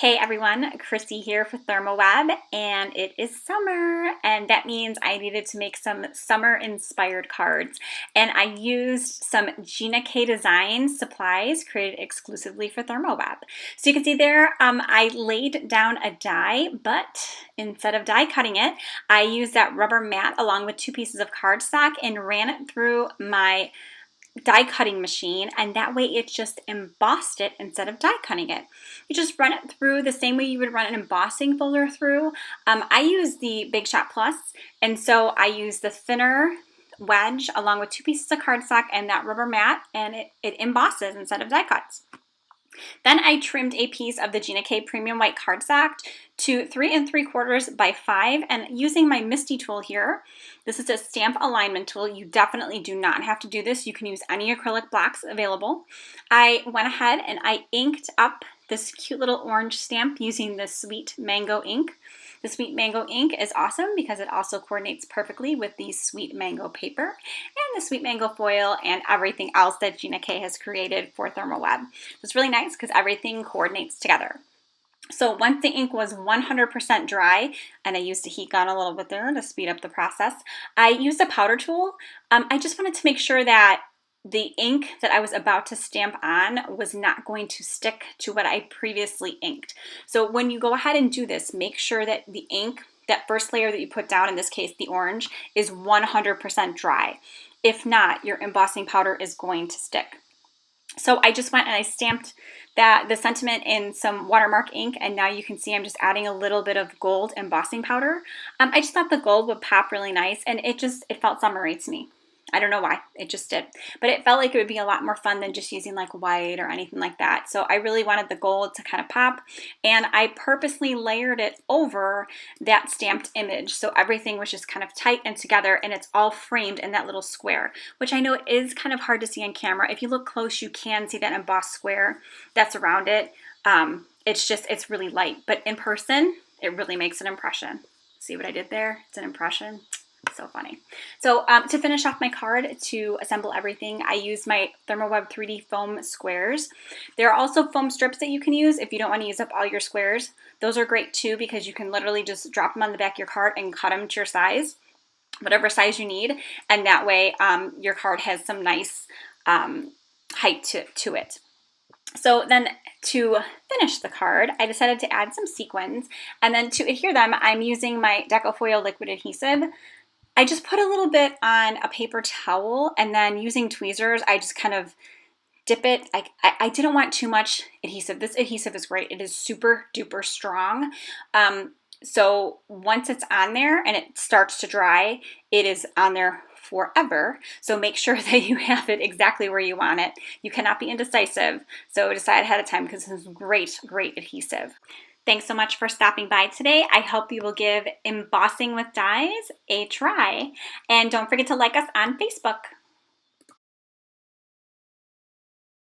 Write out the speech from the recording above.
Hey everyone, Christy here for ThermOWeb, and it is summer, and that means I needed to make some summer-inspired cards. And I used some Gina Design supplies created exclusively for ThermOWeb. So you can see there, I laid down a die, but instead of die cutting it, I used that rubber mat along with 2 pieces of cardstock and ran it through my die cutting machine, and that way it just embossed it instead of die cutting it. You just run it through the same way you would run an embossing folder through. I use the Big Shot Plus, and so I use the thinner wedge along with 2 pieces of cardstock and that rubber mat, and it embosses instead of die cuts. Then I trimmed a piece of the Gina Premium White cardstock to 3 3/4 by 5, and using my MISTI tool here, this is a stamp alignment tool. You definitely do not have to do this. You can use any acrylic blocks available. I went ahead and I inked up this cute little orange stamp using the Sweet Mango ink. The Sweet Mango ink is awesome because it also coordinates perfectly with the Sweet Mango paper and the Sweet Mango foil and everything else that Gina has created for ThermOWeb. It's really nice because everything coordinates together. So once the ink was 100% dry, and I used a heat gun a little bit there to speed up the process, I used a powder tool. I just wanted to make sure that the ink that I was about to stamp on was not going to stick to what I previously inked. So when you go ahead and do this, make sure that the ink, that first layer that you put down, in this case the orange, is 100% dry. If not, your embossing powder is going to stick. So I just went and I stamped the sentiment in some Watermark ink, and now you can see I'm just adding a little bit of gold embossing powder. I just thought the gold would pop really nice, and it felt summery to me. I don't know why, it just did. But it felt like it would be a lot more fun than just using like white or anything like that. So I really wanted the gold to kind of pop, and I purposely layered it over that stamped image. So everything was just kind of tight and together, and it's all framed in that little square, which I know is kind of hard to see on camera. If you look close, you can see that embossed square that's around it. It's really light, but in person, it really makes an impression. See what I did there? It's an impression. So funny. So to finish off my card, to assemble everything, I used my ThermOWeb 3D foam squares. There are also foam strips that you can use if you don't want to use up all your squares. Those are great too because you can literally just drop them on the back of your card and cut them to your size, whatever size you need, and that way your card has some nice height to it. So then to finish the card, I decided to add some sequins, and then to adhere them, I'm using my DECO foil liquid adhesive. I just put a little bit on a paper towel, and then using tweezers, I just kind of dip it. I didn't want too much adhesive. This adhesive is great. It is super duper strong. So once it's on there and it starts to dry, it is on there forever. So make sure that you have it exactly where you want it. You cannot be indecisive. So decide ahead of time because this is great, great adhesive. Thanks so much for stopping by today. I hope you will give Embossing with Dies a try. And don't forget to like us on Facebook.